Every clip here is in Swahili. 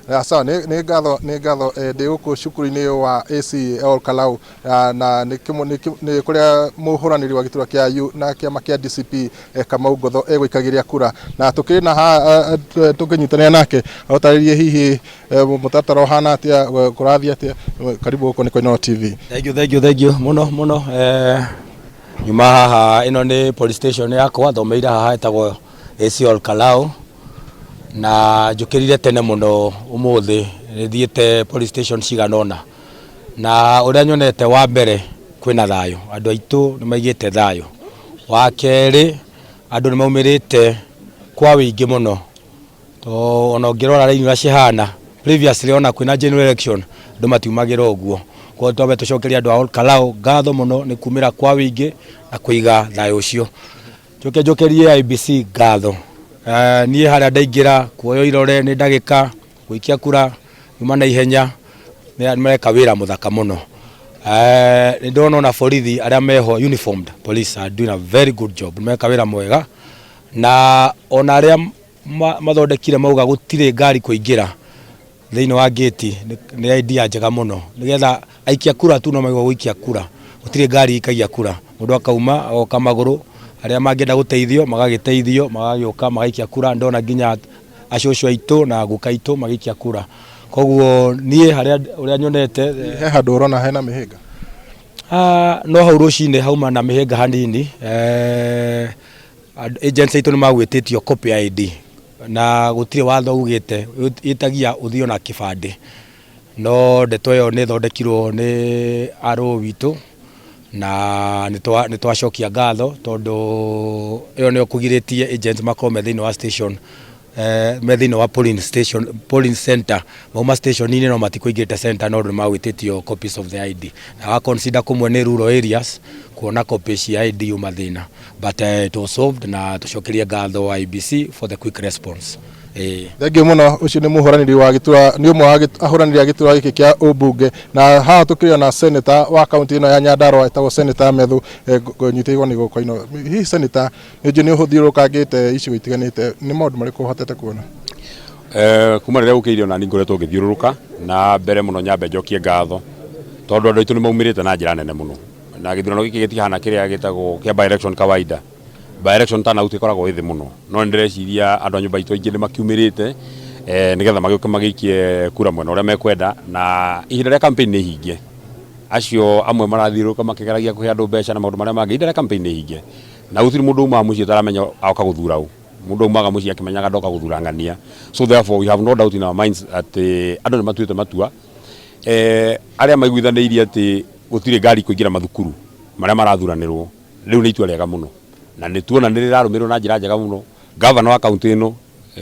Sawa, nĩ ngatho ndĩ gũkũ cukuru-inĩ wa AC Kalau na nĩ kũrĩa mũhũranĩri wa gĩturwa kĩa U na kĩama kĩa DCP Kamau Ngotho egũikagĩria kura, na tũkĩrĩ na tũkĩnyitanĩra nake aũtarĩrie hihi mũtaratara ũhana atĩa, kũrathiĩ atĩa. Karibu gũkũ nĩ Koinoro TV. Thank you mũno nyuma haha, ĩno nĩ police station yakwa, thomeire haha ĩtagwo AC Kalau, na njũkĩrire tene mũno ũmũthĩ, thiĩte police station ciganona, na ũrĩa nyonete wa mbere kwĩna thayũ, andũ aitũ nĩ maigĩte thayũ. Wa kerĩ, andũ nĩ maumĩrĩte kwa wĩingĩ mũno, to ona ũngĩrora raini ũrĩa cihana previously ona kwĩna general election andũ matiumagĩra ũguo. Kwa twambe tũcokeria andũ a Kalau ngatho mũno nĩ kumĩra kwa wĩingĩ na kũiga thayũ ũcio. Njokerie IBC ngatho, niĩ harĩa ndaingĩra kuoyo irore nĩ ndagĩka gũikia kura nyuma na ihenya, nĩ mareka wĩra mũthaka mũno. Nĩ ndona ona borithi arĩa meho uniformed police are doing a very good job, nĩ mareka wĩra mwega, na ona arĩa mathondekire mauga gũtirĩ ngari kũingĩra thĩinĩ wa gate nĩ idea njega mũno, nĩgetha aikia kura tu no maigua gũikia kura, gũtirĩ ngari ikagia kura, mũndũ akauma agoka magũrũ, arĩa mangĩenda gũteithio magagĩteithio, magagĩũka magaikia kura. Ndona nginya acũcũ aitũ na guka aitũ magaikia kura, koguo niĩ harĩa ũrĩa nyonete he handũ ũrona hena mĩhĩnga. No hau rũcinĩ hauma na mĩhĩnga hanini, agents aitũ nĩ magwĩtĩtio copy ID, na gũtirĩ watho ugĩte ĩtagia ũthio na kĩbandĩ, no ndeto ĩyo nĩ thondekirwo nĩ arũ witũ, na nĩ twacokia ngatho tondũ ĩyo nĩyo kũgirĩtie agents makorwo me thĩinĩ wa station, me thĩinĩ wa polling center, mauma station-inĩ no matikũingĩrĩte center, no nĩ magwĩtĩtio copies of the ID, na wa consider kũmwe nĩ rural areas kuona copies cia ID uma thĩna, but it was solved, na tũcokerie ngatho IBC for the quick response. Thengiũ mũno. Ũcio nĩ mũhũranĩri wa gĩturwa, nĩ ũmwe wa ahũranĩri a gĩturwa gĩkĩ kĩa ũmbunge, na haha tũkĩrĩ na seneta wa kaunti ĩno ya Nyandarua etagwo seneta Methu, nyitĩirwo nĩ gũkũ ino. Hihi seneta, nĩ ũhũthiũrũkangĩte icigo itiganĩte, nĩ maũndũ marĩkũ ũhotete kuona? Kuma rĩrĩa ũkĩire ona nĩ ngoretwo ngĩthiũrũrũka, na mbere mũno nyambe njokie ngatho tondũ andũ aitũ nĩ maumĩrĩte na njĩra nene mũno, na gĩthurano gĩkĩ gĩtihana kĩrĩa gĩtagwo kĩa by election kawaida. By election turnout ĩkoragwo ĩthĩ mũno, no nĩ ndĩreciria andũ a nyũmba itũ aingĩ nĩ makiumĩrĩte nĩgetha magĩũke magĩikie kura mwena ũrĩa mekwenda, na ihinda rĩa campaign nĩ hinge. Acio amwe marathiũrũrũka makĩgeragia kũhe andũ mbeca na maũndũ marĩa mangĩ, ihinda rĩa campaign nĩ hinge, na gũtirĩ mũndũ umaga mũciĩ ũtaramenya agoka gũthura ũ, mũndũ umaga mũciĩ akĩmenyaga ndoka gũthura ng'ania. So therefore we have no doubt in our minds atĩ andũ nĩ matuĩte matua, arĩa maiguithanĩirie atĩ gũtirĩ ngari kũingĩra mathukuru marĩa marathuranĩrwo, rĩu nĩ itua rĩega mũno, na nĩ tuona nĩ rĩrarũmĩrĩrwo na njĩra njega mũno. Governor wa kaunti ĩno,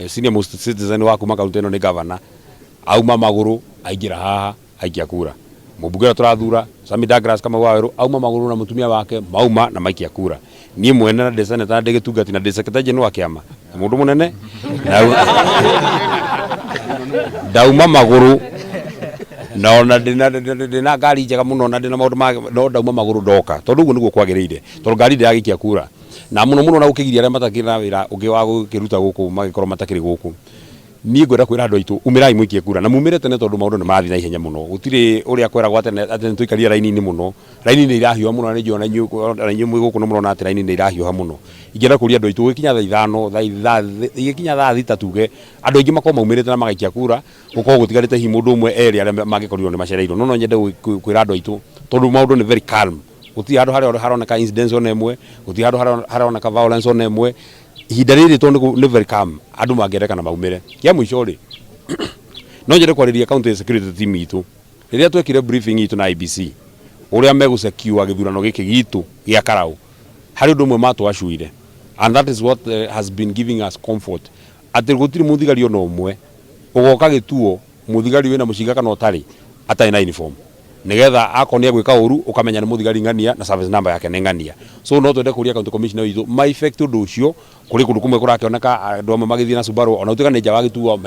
senior most citizen wa kuma kaunti ĩno nĩ governor, auma magũrũ aingĩra haha aikia kura. Mũmbunge tũrathura Sami Douglas Kamau Ngotho auma magũrũ na mũtumia wake mauma na maikia kura. Niĩ mwene na seneta ndĩ gĩtungati na ndĩ secretary general wa kĩama, mũndũ mũnene ndauma magũrũ, na ona ndĩna ngari njega mũno, na ndĩna maũndũ no ndauma magũrũ ndoka, tondũ ũguo nĩguo kwagĩrĩire, tondũ ngari ndĩragĩikia kura, na mũno na gũkĩgiria arĩa matakĩrĩ na wĩra ũngĩ wa gũkĩruta gũkũ magĩkorwo matakĩrĩ gũkũ. Niĩ ngwenda kwĩra andũ aitũ umĩrai mũikie kura, na mumĩre tene tondũ maũndũ nĩ marathiĩ na ihenya mũno. Gũtirĩ ũrĩa kweragwo atĩ nĩtũikaria raini-inĩ mũno, raini nĩ irahiũha mũno, na nĩnjũa na inyuĩ mwĩ gũkũ nĩ mũrona atĩ raini nĩ irahiũha mũno. Ingĩenda kũria andũ aitũ gũkinya igĩkinya thaa thita tuge, andũ aingĩ makorwo maumĩrĩte na magaikia kura, gũkorwo gũtigarĩte hihi mũndũ ũmwe erĩ arĩa mangĩkorirwo nĩ macereirwo. No nyende kwĩra andũ aitũ tondũ maũndũ nĩ very calm, gũtirĩ handũ harĩa haroneka incidents ona ĩmwe, gũtirĩ handũ haroneka violence ona ĩmwe. Ihinda rĩrĩ tondũ nĩ very calm, andũ mangĩendekana maumĩre. Kĩa mũico rĩ, no nyende kwarĩria county security team itũ, rĩrĩa twekire briefing itũ na IBC ũrĩa megũsecure gĩthurano gĩkĩ gitũ gĩa Kalau, harĩ ũndũ ũmwe matwacuire, and that is what has been giving us comfort, atĩ gũtirĩ mũthigari ona ũmwe ũgoka gĩtuo mũthigari wĩna mũcinga kana ũtarĩ atarĩ na uniform, nĩgetha akonia gwĩka ũru ũkamenya nĩ mũthigari ng'ania na service number yake nĩ ng'ania. So no twende kũria county commissioner witũ ma effect ũndũ ũcio, kũrĩ kũndũ kũmwe kũrakĩoneka andũ amwe magĩthiĩ na Subaru ona ũtigane nja wa gĩtuo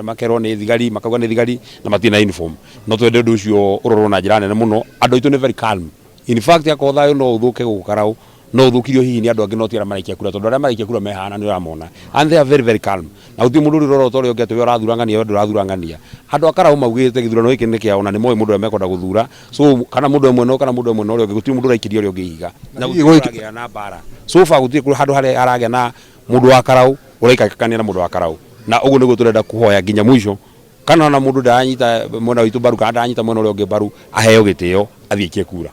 makerwo nĩ thigari, makauga nĩ thigari na matirĩ na uniform. No twende ũndũ ũcio ũrorwo na njĩra nene mũno, andũ aitũ nĩ very calm. In fact akorwo thayũ no ũthũke gũkũ Kalau, no ũthũkirio hihi nĩ andũ angĩ no ti arĩa maraikia kura, tondũ arĩa maraikia kura mehana nĩ ũramona, and they are very very calm. Na gũtirĩ mũndũ ũrĩ rora ũtorĩ ũngĩ atĩ we ũrathura ng'ania we ndũrathura ng'ania, handu akara maugite githurano giki ni kiao na ni moyo mundu amekwenda guthura so kana mundu amwe no kana mundu amwe no rio gutiri mundu raikiria rio ngiiga na gutira na bara so fa gutiri handu hare arage na mundu wa karau uraikakania na mundu wa karau na uguo niguo turenda kuhoya nginya mwisho kana na mundu ndanyita mwena witu baru kana ndanyita mwena rio ngi baru aheo gitio athiikie kura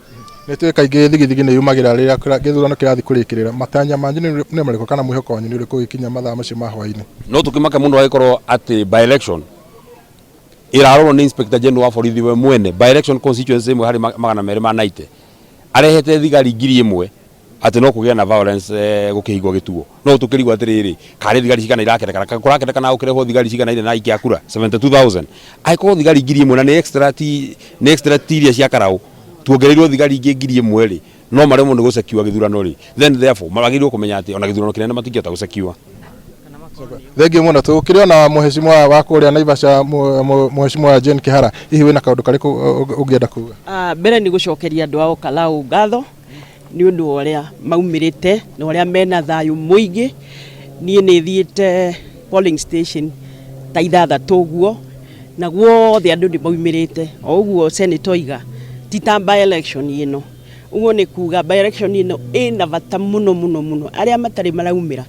nä twä kaingä thigithigi nä yumagä ra rä rä a gä thurano kä rathi kå rä kä rä ra matanya manyu nä marä kana mwä hoko wanyu nä å rä kå gä kinya mathaa macio ma hwainä no tå kä make må ndå agäkorwo atä by election irarorwo nä inspector general wa borithi we mwene by election constituency imwe harä 290 arehete thigari 1000 atä no kå gä na violence gå kä hingwo gä tuo no tå kä rigwo atä rä rä karä thigari cigana irakerekana kå rakerekana gå kä rehwo thigari cigana ire na ikia kura 72000 agäkorwo thigari 1000 na nä extra tiria cia karaå tuongereirwo thigari ingĩ 1000 rĩ no maremwo nĩ gũcekiwa gĩthurano rĩ then therefore magĩrĩirwo kũmenya atĩ ona gĩthurano kĩnene matingĩhota gũcekiwa. Thengiũ mũno tũkĩrĩona mũheshimiwa wa kũrĩa Naivasha mũheshimiwa Jane Kihara hihi wĩna kaũndũ karĩkũ ũngĩenda kuga? Mbere nĩ gũcokeria andũ ao Kalau ngatho nĩ ũndũ wa ũrĩa maumĩrĩte na ũrĩa mena thayũ mũingĩ. Niĩ nĩ thiĩte polling station ta 6 ũguo na guothe andũ nĩ maumĩrĩte o ũguo seneta oiga ti ta by election ino uguo ni kuga by election ino ina bata muno muno muno aria matari maraumira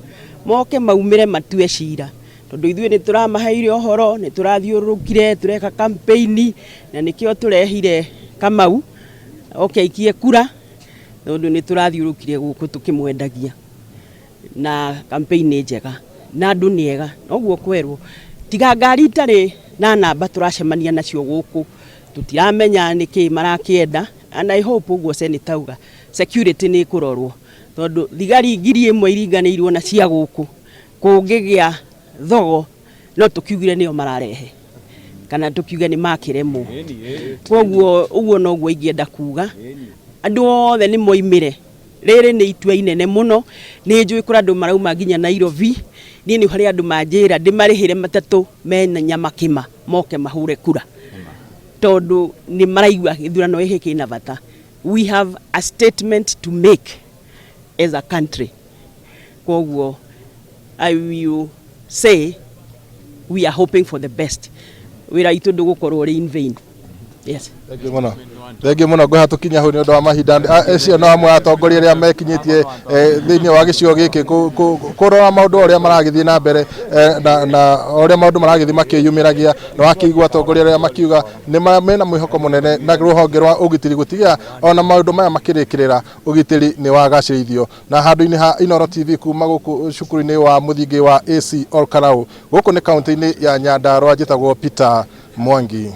moke maumire matue cira tondu ithuĩ ni turamaheire ohoro ni turathiurukire tureka campaign na nikio turehire Kamau ikie kura tondu ni turathiurukire guku tukimwendagia na campaign njega na andu ni ega noguo kwerwo tiga ngari itari na namba turacemania nacio guku tutiramenya niki marakienda and I hope uguo seneta uga security ni kurorwo tondu thigari 1000 iringanirwo na cia guku kungigia thogo no tukiugire nio mararehe kana tukiuge ni makiremo koguo uguo noguo ingienda kuga andu othe ni moimire riri ni itua inene muno ni njui kura andu marauma nginya Nairobi ni ni hari andu manjira ndimarihire matatu mena nyama kima moke mahure kura tondu ni maraigua githurano giki kina bata. We have a statement to make as a country. Koguo I will say we are hoping for the best. Wira itu ndugukorwo ri in vain. Yes. Thengiũ mũno ngũhatukinya hau nĩ ũndũ wa mahinda acio no amwe atongoria arĩa mekinyĩtie thĩinĩ wa gĩcigo gĩkĩ kũrora maũndũ ũrĩa maragĩthiĩ na mbere na ũrĩa maũndũ maragĩthiĩ makĩyumĩragia na wakĩigua atongoria arĩa makiuga nĩ mena mwĩhoko mũnene na rũhonge rwa ũgitĩri gũtiga ona maũndũ maya makĩrĩkĩrĩra ũgitĩri nĩ wagacĩrithio na handũ-inĩ ha Inooro TV kuma gũkũ cukuru-inĩ wa mũthingi wa AC Ol Kalau gũkũ nĩ kaunti-inĩ ya Nyandarua njĩtagwo Peter Mwangi.